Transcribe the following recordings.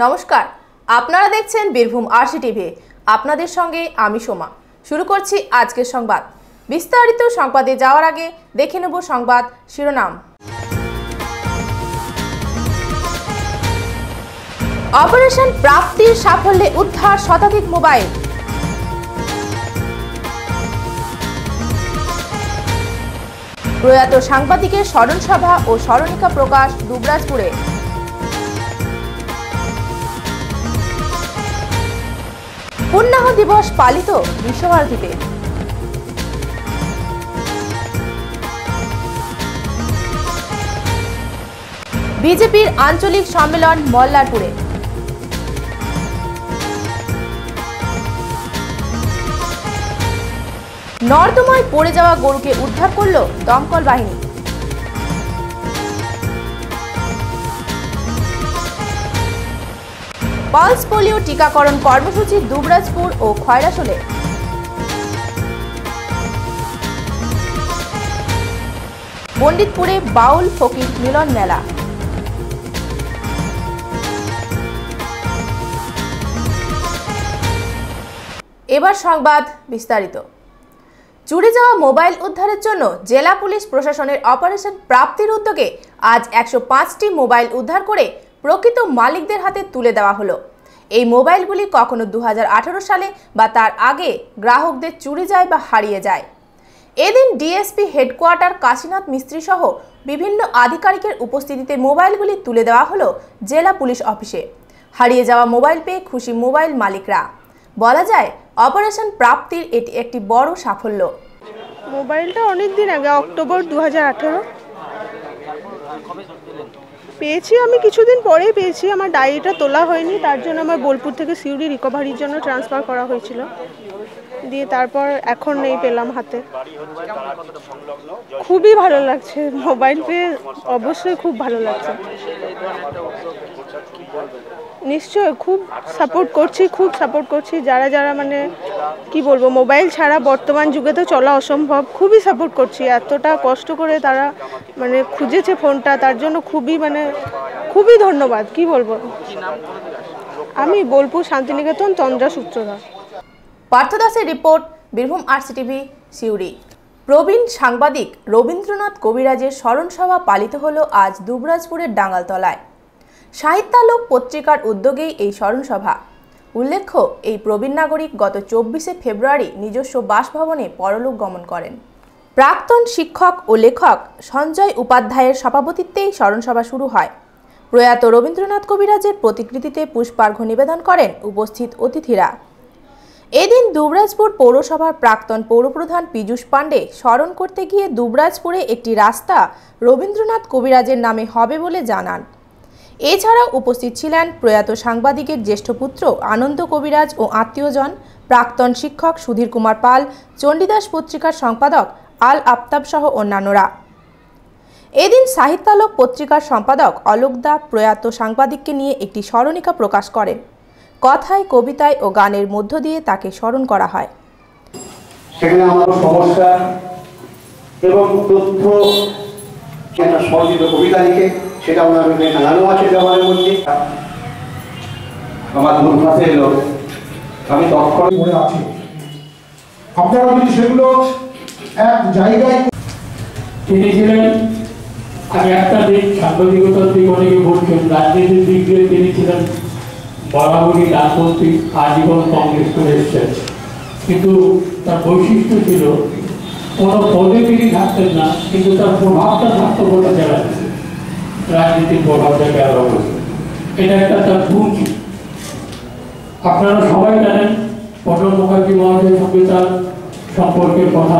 নমস্কার, আপনারা দেখছেন বীরভূম আরসি টিভি। আপনাদের সঙ্গে আমি সোমা। শুরু করছি আজকের সংবাদ। বিস্তারিত সংবাদে যাওয়ার আগে দেখে নেব সংবাদ শিরোনাম। অপারেশন প্রাপ্তির সাফল্যে উদ্ধার শতাধিক মোবাইল। প্রয়াত সাংবাদিকের স্মরণ সভা ও স্মরণিকা প্রকাশ দুবরাজপুরে। পূর্ণাহ দিবস পালিত বিশ্বভারতীতে। বিজেপির আঞ্চলিক সম্মেলন মল্লারপুরে। নর্দমায় পড়ে যাওয়া গরুকে উদ্ধার করল দমকল বাহিনী। পালস পোলিও টিকাকরণ কর্মসূচি দুবরাজপুর ও খয়রাশোলে। পণ্ডিতপুরে বাউল ফকির মিলন মেলা। এবার সংবাদ বিস্তারিত। চুরি যাওয়া মোবাইল উদ্ধারের জন্য জেলা পুলিশ প্রশাসনের অপারেশন প্রাপ্তির উদ্যোগে আজ 105টি মোবাইল উদ্ধার করে প্রকৃত মালিকদের হাতে তুলে দেওয়া হলো। এই মোবাইলগুলি কখনো 2018 সালে বা তার আগে গ্রাহকদের চুরি যায় বা হারিয়ে যায়। এদিন ডিএসপি হেডকোয়ার্টার কাশীনাথ মিস্ত্রি সহ বিভিন্ন আধিকারিকের উপস্থিতিতে মোবাইলগুলি তুলে দেওয়া হলো জেলা পুলিশ অফিসে। হারিয়ে যাওয়া মোবাইল পেয়ে খুশি মোবাইল মালিকরা। বলা যায় অপারেশন প্রাপ্তির এটি একটি বড় সাফল্য। মোবাইলটা অনেক দিন আগে অক্টোবর 2018 পেয়েছি। আমি কিছুদিন পরেই পেয়েছি। আমার ডায়েরিটা তোলা হয়নি, তার জন্য আমার বোলপুর থেকে সিউড়ি রিকভারির জন্য ট্রান্সফার করা হয়েছিল। দিয়ে তারপর এখন এই পেলাম হাতে। খুবই ভালো লাগছে, মোবাইল পেয়ে অবশ্যই খুব ভালো লাগছে। নিশ্চয় খুব সাপোর্ট করছি যারা যারা মানে কি বলবো, মোবাইল ছাড়া বর্তমান যুগে তো চলা অসম্ভব। খুবই সাপোর্ট করছি, এতটা কষ্ট করে তারা মানে খুঁজেছে ফোনটা, তার জন্য খুবই ধন্যবাদ। কি বলবো, আমি বোলপুর শান্তিনিকেতন তন্দ্রা সূত্রধর। পার্থ দাসের report, Birbhum RC TV, Suri. প্রবীণ সাংবাদিক রবীন্দ্রনাথ কবিরাজের স্মরণ সভা পালিত হলো আজ দুবরাজপুরের ডাঙ্গালতলায়। সাহিত্যালোক পত্রিকার উদ্যোগেই এই স্মরণ সভা। উল্লেখ্য, এই প্রবীণ নাগরিক গত 24শে ফেব্রুয়ারি নিজস্ব বাসভবনে পরলোক গমন করেন। প্রাক্তন শিক্ষক ও লেখক সঞ্জয় উপাধ্যায়ের সভাপতিত্বেই স্মরণসভা শুরু হয়। প্রয়াত রবীন্দ্রনাথ কবিরাজের প্রতিকৃতিতে পুষ্পার্ঘ্য নিবেদন করেন উপস্থিত অতিথিরা। এদিন দুবরাজপুর পৌরসভার প্রাক্তন পৌরপ্রধান পীযূষ পাণ্ডে স্মরণ করতে গিয়ে দুবরাজপুরে একটি রাস্তা রবীন্দ্রনাথ কবিরাজের নামে হবে বলে জানান। এছাড়াও উপস্থিত ছিলেন প্রয়াত সাংবাদিকের জ্যেষ্ঠ পুত্র আনন্দ কবিরাজ ও আত্মীয়জন, প্রাক্তন শিক্ষক সুধীর কুমার পাল, চণ্ডীদাস পত্রিকার সম্পাদক আল আফতাব সহ অন্যান্যরা। এদিন সাহিত্যালোক পত্রিকার সম্পাদক অলোক দা প্রয়াত সাংবাদিককে নিয়ে একটি স্মরণিকা প্রকাশ করেন। কথায়, কবিতায় ও গানের মধ্য দিয়ে তাকে স্মরণ করা হয়। সেখানে আমার সমস্যা এবং তথ্য একটা স্মরণিত কবিতা লিখে সেটা আমার নানানো আছে জবানের মধ্যে। আমার দুর্ভাষে এলো, আমি তৎক্ষণ মনে আছি। আপনারা যদি সেগুলো এক জায়গায় তিনি ছিলেন, আমি একটা দিক সাংবাদিকতার দিক অনেকে বলছেন, রাজনীতির দিক দিয়ে তিনি ছিলেন বরাবরই রাজনৈতি আজীবন কংগ্রেস করে এসছেন, কিন্তু তার বৈশিষ্ট্য ছিল কোনো পদে তিনি থাকতেন না, কিন্তু তার প্রভাবটা থাকতো বলে যারা রাজনীতির প্রভাবটাকে আরো এটা একটা তার গুণ ছিল। আপনারা সবাই জানেন প্রণব মুখার্জি মহাশয়ের সঙ্গে তার সম্পর্কের কথা,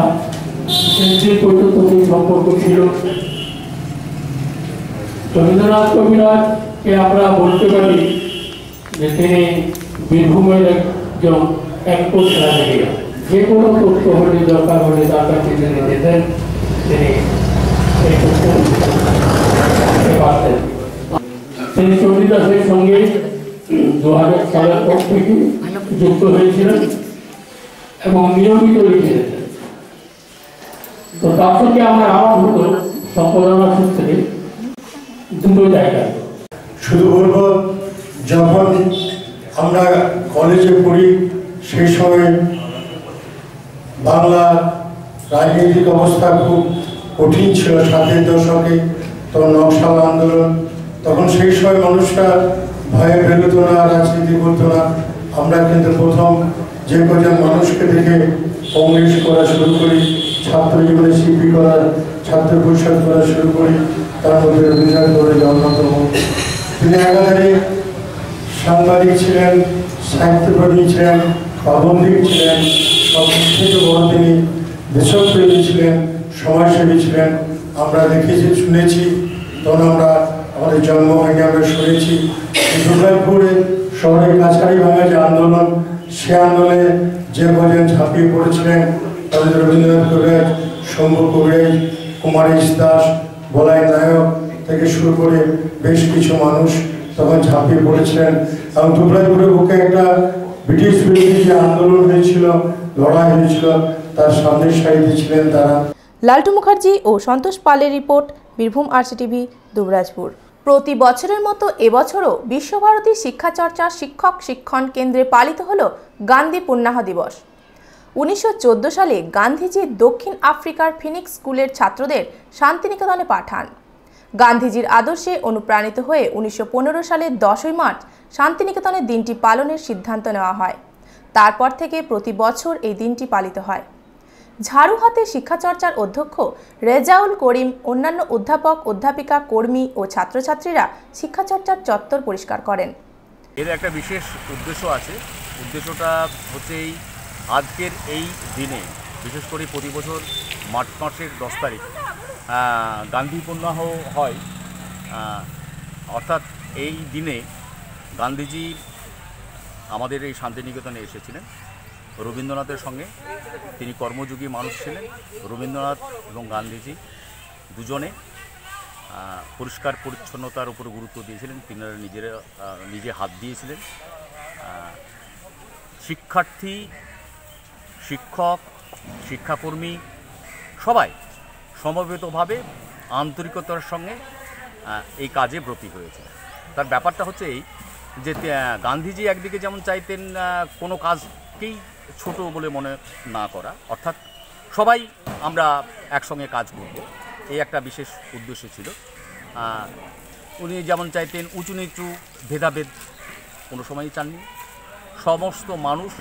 কেন্দ্রীয় পর্যন্ত সেই সম্পর্ক ছিল। রবীন্দ্রনাথ কবিরাজকে আমরা বলতে পারি যে তিনি বীরভূমের একজন একপোষ রাজনীতি। যে কোনো তথ্য হলে দরকার হলে তার কাছে তিনি যেতেন, তিনি এই তথ্য পারতেন। তিনি চণ্ডীদাসের সঙ্গে 2000 সালের পর থেকে যুক্ত হয়েছিলেন এবং নিয়মিত লিখে যেতেন। তো তার সঙ্গে আমার আওয়াজ হতো সম্পাদনা সূত্রে দুটো জায়গায়। শুধু বলবো যখন আমরা কলেজে পড়ি সেই সময় বাংলা রাজনৈতিক অবস্থা খুব কঠিন ছিল 60-এর দশকে, তখন নকশাল আন্দোলন, তখন সেই সময় মানুষরা ভয়ে বেরোতো না, রাজনীতি করতো না। আমরা কিন্তু প্রথম যে কজন মানুষকে দেখে কংগ্রেস করা শুরু করি, ছাত্র জীবনে শিল্পী করা, ছাত্র পরিষদ করা শুরু করি, তার মধ্যে রবীন্দ্রনাথ করে অন্যতম। তিনি একাধারে সাংবাদিক ছিলেন, সাহিত্যপ্রেমী ছিলেন, পাবন্দিক ছিলেন, সব থেকে বড় তিনি দেশপ্রেমী ছিলেন, সমাজসেবী ছিলেন। আমরা দেখেছি, শুনেছি, তখন আমরা আমাদের জন্ম হয়নি, আমরা শুনেছি দুর্গাপুরে শহরের কাছারি ভাঙা যে আন্দোলন, সে আন্দোলনে যে কজন ঝাঁপিয়ে পড়েছিলেন তাদের রবীন্দ্রনাথ কবিরাজ, শম্ভু কবিরাজ, কুমারেশ দাস, বলাই নায়ক থেকে শুরু করে বেশ কিছু মানুষ তখন ঝাঁপিয়ে পড়েছিলেন। এবং দুর্গাপুরের বুকে একটা ব্রিটিশ বিরোধী যে আন্দোলন হয়েছিল, লড়াই হয়েছিল, তার সামনের সারিতে ছিলেন তারা। লালটু মুখার্জি ও সন্তোষ পালের রিপোর্ট, বীরভূম RCTV, দুবরাজপুর। প্রতি বছরের মতো এবছরও বিশ্বভারতী শিক্ষাচর্চা শিক্ষক শিক্ষণ কেন্দ্রে পালিত হল গান্ধী পুণ্যাহ দিবস। 1914 সালে গান্ধীজি দক্ষিণ আফ্রিকার ফিনিক্স স্কুলের ছাত্রদের শান্তিনিকেতনে পাঠান। গান্ধীজির আদর্শে অনুপ্রাণিত হয়ে 1915 সালের 10ই মার্চ শান্তিনিকেতনের দিনটি পালনের সিদ্ধান্ত নেওয়া হয়। তারপর থেকে প্রতি বছর এই দিনটি পালিত হয়। ঝাড়ু হাতে শিক্ষাচর্চার অধ্যক্ষ রেজাউল করিম, অন্যান্য অধ্যাপক, অধ্যাপিকা, কর্মী ও ছাত্রছাত্রীরা শিক্ষাচর্চার চত্বর পরিষ্কার করেন। এর একটা বিশেষ উদ্দেশ্য আছে। উদ্দেশ্যটা হচ্ছে আজকের এই দিনে, বিশেষ করে প্রতি বছর মার্চ মাসের 10 তারিখ গান্ধী পুণ্যাহ হয়। অর্থাৎ এই দিনে গান্ধীজি আমাদের এই শান্তিনিকেতনে এসেছিলেন রবীন্দ্রনাথের সঙ্গে। তিনি কর্মযোগী মানুষ ছিলেন। রবীন্দ্রনাথ এবং গান্ধীজি দুজনে পরিষ্কার পরিচ্ছন্নতার উপর গুরুত্ব দিয়েছিলেন। তিনারা নিজে হাত দিয়েছিলেন। শিক্ষার্থী, শিক্ষক, শিক্ষাকর্মী সবাই সমবেতভাবে আন্তরিকতার সঙ্গে এই কাজে ব্রতী হয়েছে। তার ব্যাপারটা হচ্ছে এই যে গান্ধীজি একদিকে যেমন চাইতেন কোনো কাজকেই ছোট বলে মনে না করা, অর্থাৎ সবাই আমরা একসঙ্গে কাজ করব, এই একটা বিশেষ উদ্দেশ্য ছিল। উনি যেমন চাইতেন উঁচু নিচু ভেদাভেদ কোনো সময়ই চাননি। সমস্ত মানুষ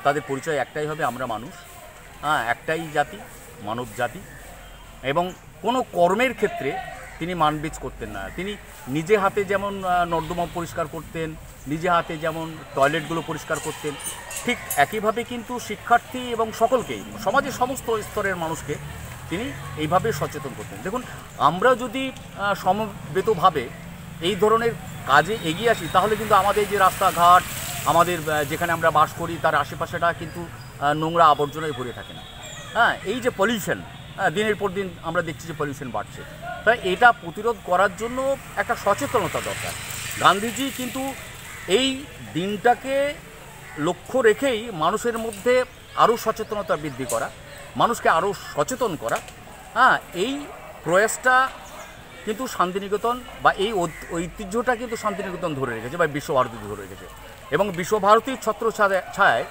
তাদের পরিচয় একটাই হবে, আমরা মানুষ, একটাই জাতি, মানব জাতি। এবং কোনো কর্মের ক্ষেত্রে তিনি মানবিজ করতেন না। তিনি নিজে হাতে যেমন নর্দমা পরিষ্কার করতেন, নিজে হাতে যেমন টয়লেটগুলো পরিষ্কার করতেন, ঠিক একইভাবে কিন্তু শিক্ষার্থী এবং সকলকেই, সমাজের সমস্ত স্তরের মানুষকে তিনি এইভাবে সচেতন করতেন। দেখুন, আমরা যদি সমবেতভাবে এই ধরনের কাজে এগিয়ে আসি, তাহলে কিন্তু আমাদের যে রাস্তাঘাট, আমাদের যেখানে আমরা বাস করি তার আশেপাশেটা কিন্তু নোংরা আবর্জনায় ভরে থাকে না। এই যে পলিউশন, দিনের পর দিন আমরা দেখছি যে পলিউশন বাড়ছে, তাই এটা প্রতিরোধ করার জন্য একটা সচেতনতা দরকার। গান্ধীজি কিন্তু এই দিনটাকে লক্ষ্য রেখেই মানুষের মধ্যে আরও সচেতনতা বৃদ্ধি করা, মানুষকে আরও সচেতন করা, এই প্রয়াসটা কিন্তু শান্তিনিকেতন বা এই ঐতিহ্যটা কিন্তু শান্তিনিকেতন ধরে রেখেছে বা বিশ্বভারতী ধরে রেখেছে। এবং বিশ্বভারতীর ছত্র ছায়ায়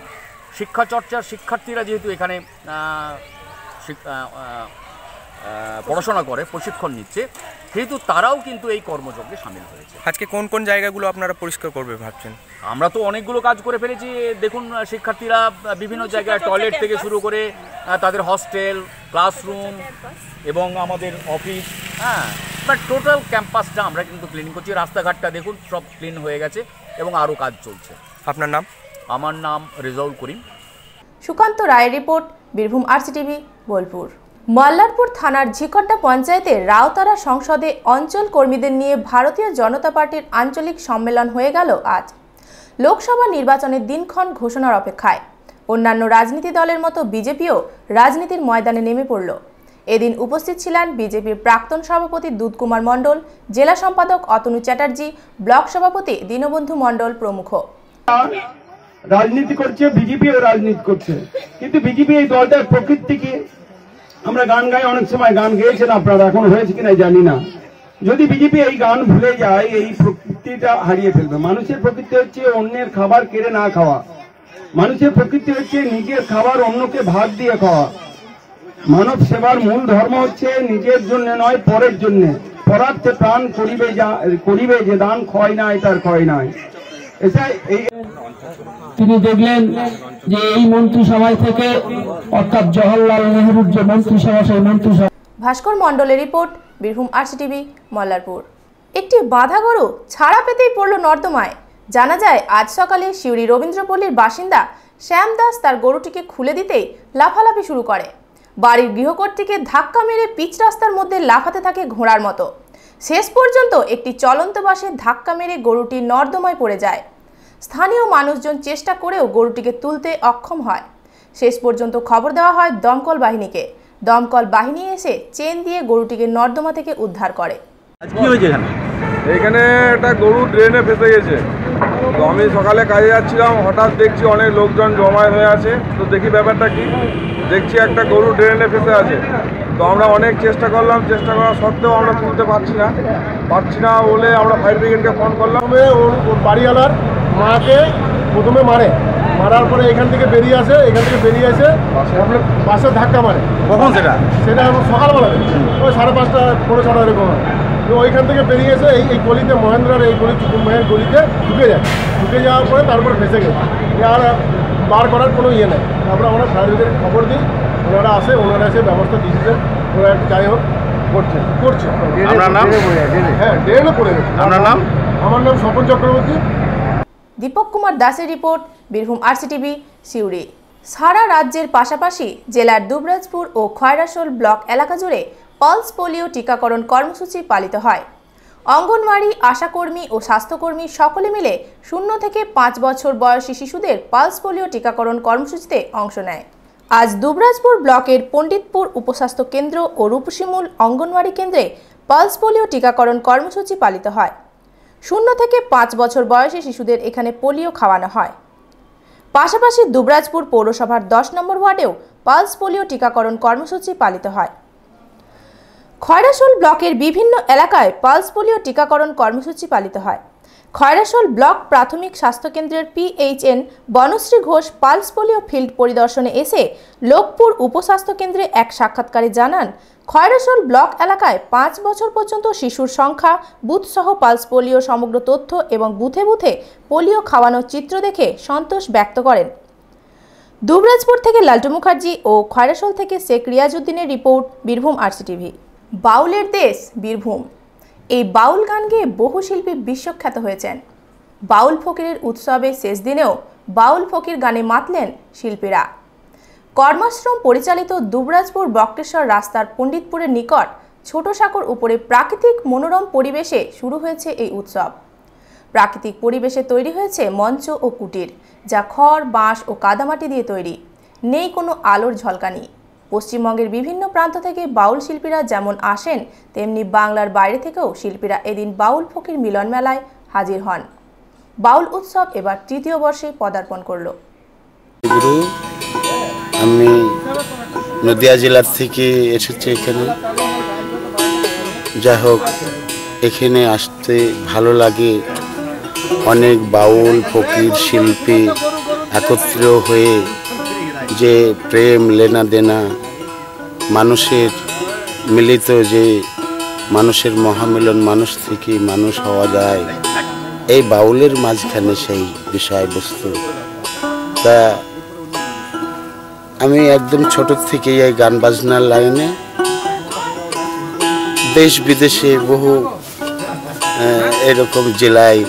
শিক্ষাচর্চার শিক্ষার্থীরা যেহেতু এখানে পড়াশোনা করে, প্রশিক্ষণ নিচ্ছে, সেহেতু তারাও কিন্তু এই কর্মযজ্ঞে সামিল হয়েছে। আজকে কোন কোন জায়গাগুলো আপনারা পরিষ্কার করবে ভাবছেন? আমরা তো অনেকগুলো কাজ করে ফেলেছি। দেখুন, শিক্ষার্থীরা বিভিন্ন জায়গায় টয়লেট থেকে শুরু করে তাদের হস্টেল, ক্লাসরুম এবং আমাদের অফিস, টোটাল ক্যাম্পাসটা আমরা কিন্তু ক্লিন করছি। রাস্তাঘাটটা দেখুন সব ক্লিন হয়ে গেছে এবং আরও কাজ চলছে। আপনার নাম? আমার নাম রেজাউল করিম। সুকান্ত রায়ের রিপোর্ট, বীরভূম RCTV, বোলপুর। মল্লারপুর থানার ঝিকড্ডা পঞ্চায়েতের রাউতারা সংসদে অঞ্চল কর্মীদের নিয়ে ভারতীয় জনতা পার্টির আঞ্চলিক সম্মেলন হয়ে গেল আজ। লোকসভা নির্বাচনের দিনক্ষণ ঘোষণার অপেক্ষায়। অন্যান্য রাজনীতি দলের মতো বিজেপিও রাজনীতির ময়দানে নেমে পড়ল। এদিন উপস্থিত ছিলেন বিজেপির প্রাক্তন সভাপতি দুধকুমার মণ্ডল, জেলা সম্পাদক অতনু চ্যাটার্জি, ব্লক সভাপতি দীনবন্ধু মণ্ডল প্রমুখ। রাজনীতি করছে, বিজেপিও রাজনীতি করছে, কিন্তু বিজেপি এই দলটার প্রকৃতিকে আমরা গান গাই, অনেক সময় গান গেয়েছেন আপনারা, এখন হয়েছে কিনা জানি না। যদি বিজেপি এই গান ভুলে যায়, এই প্রকৃতি প্রকৃতিটা হারিয়ে ফেলবে। মানুষের প্রকৃতি হচ্ছে অন্যের খাবার কেড়ে না খাওয়া, মানুষের প্রকৃতি হচ্ছে নিজের খাবার অন্যকে ভাগ দিয়ে খাওয়া। মানব সেবার মূল ধর্ম হচ্ছে নিজের জন্য নয়, পরের জন্য। পরার্থে প্রাণ করিবে যে দান, ক্ষয় নাই তার ক্ষয় নাই। তিনি দেখলেন যে এই মন্ত্রিসভায় থেকে, অর্থাৎ জওহরলাল নেহরুর যে মন্ত্রিসভা, সেই মন্ত্রিসভা। ভাস্কর মণ্ডলের রিপোর্ট, বীরভূম RCTV, মল্লারপুর। একটি বাঁধা গরু ছাড়া পেতেই পড়ল নর্দমায়। জানা যায় আজ সকালে সিউড়ি রবীন্দ্রপল্লীর বাসিন্দা শ্যাম দাস তার গরুটিকে খুলে দিতেই লাফালাফি শুরু করে। বাড়ির গৃহকর্ত্রীকে ধাক্কা মেরে পিচ রাস্তার মধ্যে লাফাতে থাকে ঘোড়ার মতো। শেষ পর্যন্ত একটি চলন্ত বাসে ধাক্কা মেরে গরুটি নর্দমায় পড়ে যায়। স্থানীয় মানুষজন চেষ্টা করেও গরুটিকে তুলতে অক্ষম হয়। শেষ পর্যন্ত খবর দেওয়া হয় দমকল বাহিনীকে। দমকল বাহিনী এসে চেন দিয়ে গরুটিকে নর্দমা থেকে উদ্ধার করে। কি হয়েছে এখানে? একটা গরু ড্রেনে ফেসে গেছে। তো আমি সকালে কাজে যাচ্ছিলাম, হঠাৎ দেখছি অনেক লোকজন জমায়েত হয়ে আছে। তো দেখি ব্যাপারটা কি, দেখছি একটা গরু ড্রেনে ফেসে আছে। তো আমরা অনেক চেষ্টা করলাম, চেষ্টা করা সত্ত্বেও আমরা তুলতে পারছি না বলে আমরা ফায়ার ব্রিগেডকে ফোন করলাম। ওর বাড়িওয়ালার মাকে প্রথমে মারার পরে এখান থেকে বেরিয়ে আসে আপনার বাসে ধাক্কা মারে। কখন সেটা সকালবেলা ওই 5:30 পৌনে 6টা এরকম। তো ওইখান থেকে বেরিয়ে এসে এই গলিতে মহেন্দ্রার এই গলি চুকুর গলিতে ঢুকে যাওয়ার পরে তারপরে ফেসে গেছে। আর বার করার কোনো ইয়ে নেই। তারপরে আমরা ফায়ার ব্রিগেড খবর দিই, ওনারা এসে ব্যবস্থা দিয়েছেন। ওরা যাই হোক করছে। হ্যাঁ, ড্রেনও পড়ে গেছে। আপনার নাম? আমার নাম স্বপন চক্রবর্তী। দীপক কুমার দাসের রিপোর্ট, বীরভূম RCTV, সিউড়ি। সারা রাজ্যের পাশাপাশি জেলার দুবরাজপুর ও খয়রাশোল ব্লক এলাকা জুড়ে পালস পোলিও টিকাকরণ কর্মসূচি পালিত হয়। অঙ্গনওয়াড়ি, আশাকর্মী ও স্বাস্থ্যকর্মী সকলে মিলে 0 থেকে 5 বছর বয়সী শিশুদের পালস পোলিও টিকাকরণ কর্মসূচিতে অংশ নেয়। আজ দুবরাজপুর ব্লকের পণ্ডিতপুর উপস্বাস্থ্য কেন্দ্র ও রূপসীমূল অঙ্গনওয়াড়ি কেন্দ্রে পালস পোলিও টিকাকরণ কর্মসূচি পালিত হয়। 0 থেকে 5 বছর বয়সী শিশুদের এখানে পোলিও খাওয়ানো হয়। পাশাপাশি দুবরাজপুর পৌরসভার 10 নম্বর ওয়ার্ডেও পালস পোলিও টিকাকরণ কর্মসূচি পালিত হয়। খয়রাশোল ব্লকের বিভিন্ন এলাকায় পালস পোলিও টিকাকরণ কর্মসূচি পালিত হয়। খয়রাশোল ব্লক প্রাথমিক স্বাস্থ্যকেন্দ্রের PHN Banashree Ghosh pulse polio field পরিদর্শনে এসে লোকপুর উপস্বাস্থ্য কেন্দ্রে এক সাক্ষাৎকারে জানান, খয়রাশোল ব্লক এলাকায় 5 বছর পর্যন্ত শিশুর সংখ্যা, বুথসহ পালস পোলিও সমগ্র তথ্য এবং বুথে বুথে পোলিও খাওয়ানোর চিত্র দেখে সন্তোষ ব্যক্ত করেন। দুবরাজপুর থেকে লালটু মুখার্জি ও খয়রাশোল থেকে শেখ রিয়াজউদ্দিনের রিপোর্ট, বীরভূম RCTV। বাউলের দেশ বীরভূম। এই বাউল গান গেয়ে বহু শিল্পী বিশ্বখ্যাত হয়েছেন। বাউল ফকিরের উৎসবে শেষ দিনেও বাউল ফকির গানে মাতলেন শিল্পীরা। কর্মাশ্রম পরিচালিত দুবরাজপুর বক্রেশ্বর রাস্তার পণ্ডিতপুরের নিকট ছোট সাঁকোর উপরে প্রাকৃতিক মনোরম পরিবেশে শুরু হয়েছে এই উৎসব। প্রাকৃতিক পরিবেশে তৈরি হয়েছে মঞ্চ ও কুটির, যা খড়, বাঁশ ও কাদামাটি দিয়ে তৈরি। নেই কোনো আলোর ঝলকানি। পশ্চিমবঙ্গের বিভিন্ন প্রান্ত থেকে বাউল শিল্পীরা যেমন আসেন, তেমনি বাংলার বাইরে থেকেও শিল্পীরা এদিন বাউল ফকির মিলন মেলায় হাজির হন। বাউল উৎসব এবার 3য় বর্ষে পদার্পণ করল। আমি নদিয়া জেলার থেকে এসেছি এখানে। যাই হোক, এখানে আসতে ভালো লাগে। অনেক বাউল ফকির শিল্পী একত্র হয়ে যে প্রেম লেনা দেনা, মানুষের মিলিত যে মানুষের মহামিলন, মানুষ থেকে মানুষ হওয়া যায়, এই বাউলের মাঝখানে সেই বিষয়বস্তু। তা আমি একদম ছোট থেকে এই গান বাজনার লাইনে দেশ বিদেশে বহু এরকম জেলায়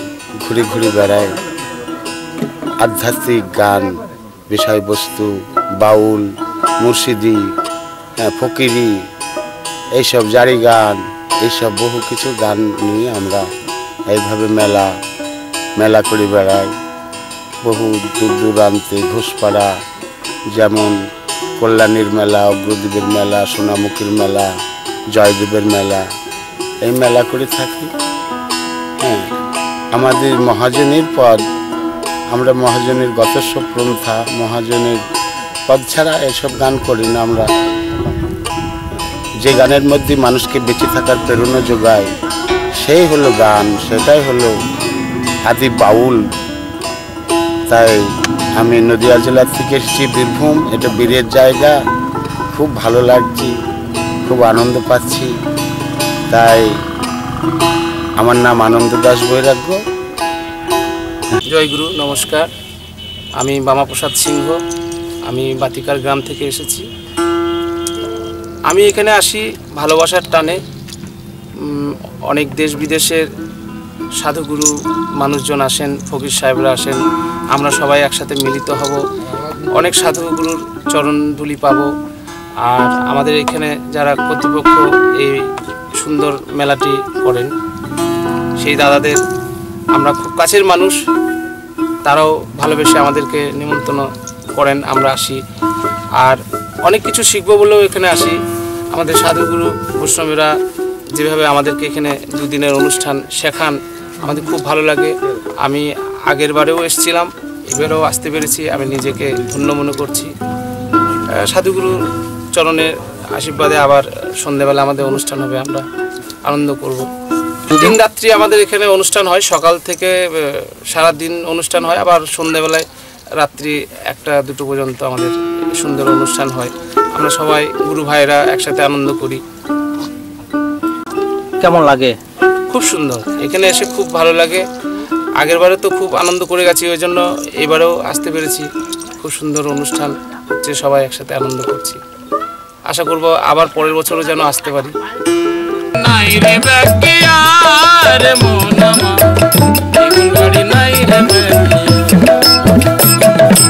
ঘুরে ঘুরে বেড়ায়। আধ্যাত্মিক গান, বিষয়বস্তু, বাউল, মুর্শিদি, ফকিরি, এইসব জারি গান, এইসব বহু কিছু গান নিয়ে আমরা এইভাবে মেলা করে বেড়াই। বহু দূর দূরান্তে ঘোষপাড়া, যেমন কল্যাণীর মেলা, অগ্রদ্বীপের মেলা, সোনামুখীর মেলা, জয়দেবের মেলা, এই মেলা করে থাকি। হ্যাঁ, আমাদের মহাজনের পদ, আমরা মহাজনের গতস্ব প্রন্থা, মহাজনের পদ ছাড়া এসব গান করি না। আমরা যে গানের মধ্যে মানুষকে বেঁচে থাকার প্রেরণা যোগায়, সেই হলো গান, সেটাই হলো আদি বাউল। তাই আমি নদিয়া জেলা থেকে এসেছি বীরভূম, এটা বীরের জায়গা, খুব ভালো লাগছে, খুব আনন্দ পাচ্ছি। তাই আমার নাম আনন্দ দাস বৈরাগ্য। জয় গুরু, নমস্কার। আমি বামাপ্রসাদ সিংহ, আমি বাতিকার গ্রাম থেকে এসেছি। আমি এখানে আসি ভালোবাসার টানে। অনেক দেশ বিদেশের সাধুগুরু মানুষজন আসেন, ফকির সাহেবরা আসেন, আমরা সবাই একসাথে মিলিত হব, অনেক সাধুগুরুর চরণ ধুলি পাব। আর আমাদের এখানে যারা কর্তৃপক্ষ এই সুন্দর মেলাটি করেন, সেই দাদাদের আমরা খুব কাছের মানুষ, তারাও ভালোবেসে আমাদেরকে নিমন্ত্রণ করেন, আমরা আসি। আর অনেক কিছু শিখবো বলেও এখানে আসি। আমাদের সাধুগুরু বৈষ্ণবীরা যেভাবে আমাদেরকে এখানে দুদিনের অনুষ্ঠান শেখান, আমাদের খুব ভালো লাগে। আমি আগের বারেও এসেছিলাম, এবারেও আসতে পেরেছি, আমি নিজেকে ধন্য মনে করছি। সাধুগুরুর চরণের আশীর্বাদে আবার সন্ধ্যেবেলা আমাদের অনুষ্ঠান হবে, আমরা আনন্দ করব। দিন রাত্রি আমাদের এখানে অনুষ্ঠান হয়, সকাল থেকে সারা দিন অনুষ্ঠান হয়, আবার সন্ধ্যেবেলায় রাত্রি 1-2 পর্যন্ত আমাদের সুন্দর অনুষ্ঠান হয়। আমরা সবাই গুরু ভাইরা একসাথে আনন্দ করি। কেমন লাগে? খুব সুন্দর, এখানে এসে খুব ভালো লাগে। আগেরবারে তো খুব আনন্দ করে গেছি, ওই জন্য এবারেও আসতে পেরেছি। খুব সুন্দর অনুষ্ঠান হচ্ছে, সবাই একসাথে আনন্দ করছি। আশা করব আবার পরের বছরও যেন আসতে পারি।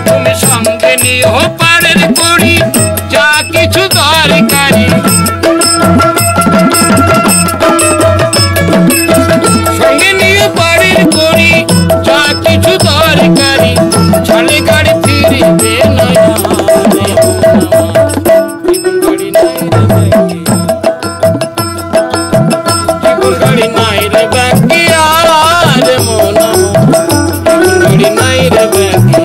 তুমি সঙ্গে নিও পারের করি যা কিছু দরকারি, সঙ্গে নিও পারের করি যা কিছু দরকারি, ছাড়ে গাড়ি ফিরিবে নয়া গাড়ি নাই রে বাকি আর মন গাড়ি নাই রে বাকি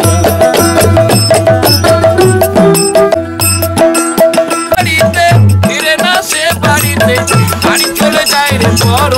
বাড়িতে ফিরে না সে বাড়িতে, বাড়ি চলে যায় রে বড়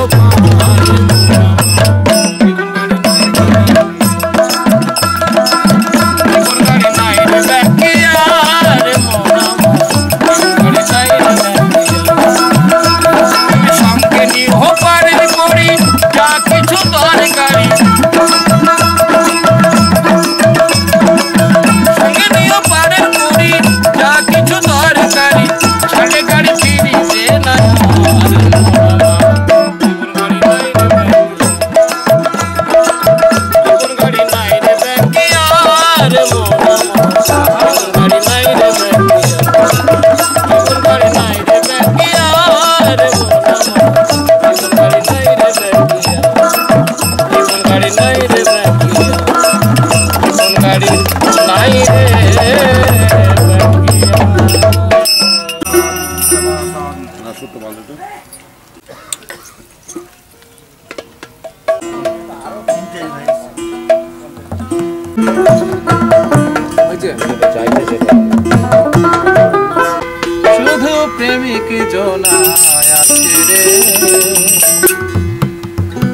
শুধু প্রেমিক জনায় আছে রে,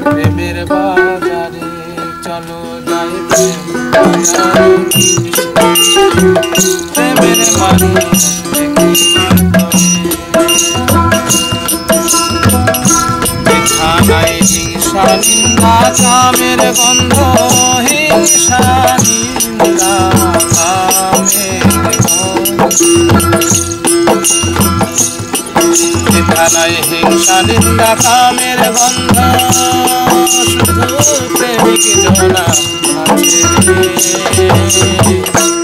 প্রেমের বাজারে চলো যাই প্রেমের মানুষ খানায় হিংসা নিন্দা কামের গন্ধ, হিংসা নিন্দা খানায় হিংসা নিন্দা কামের গন্ধ, শুধু প্রেমিক জনা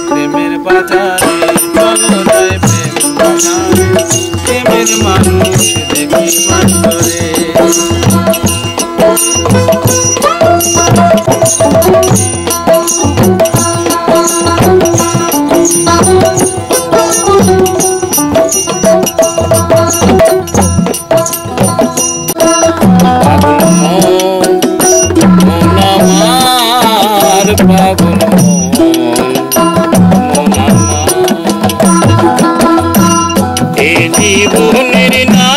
প্রেমের বাজারে চলো যায় প্রেম বাজারে, প্রেমের মানুষ দেখি বাজারে। জীবনের না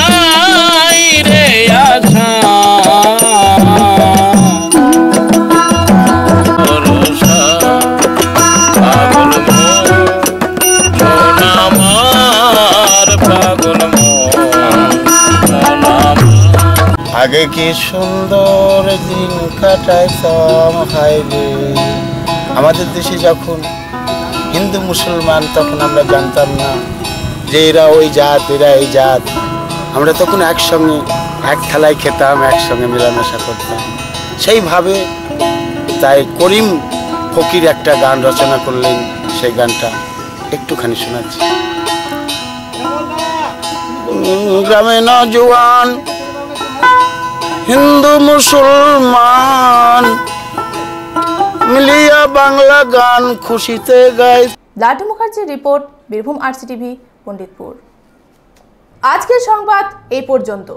আগে কি সুন্দর দিন কাটাইতাম হাইরে। আমাদের দেশে যখন হিন্দু মুসলমান তখন আমরা জানতাম না যে এরা ওই জাত এরা এই জাত। আমরা তখন একসঙ্গে এক থালায় খেতাম, একসঙ্গে মেলামেশা করতাম সেইভাবে। তাই করিম ফকির একটা গান রচনা করলেন, সেই গানটা একটুখানি শোনাচ্ছি। গ্রামে নজওয়ান হিন্দু মুসলমান মিলিয়া বাংলা গান খুশিতে গায়। লাটু মুখার্জির রিপোর্ট, বীরভূম RCTV, পণ্ডিতপুর। আজকের সংবাদ এই পর্যন্ত।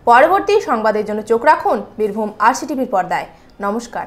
পরবর্তী সংবাদের জন্য চোখ রাখুন বীরভূম RCTVর পর্দায়। নমস্কার।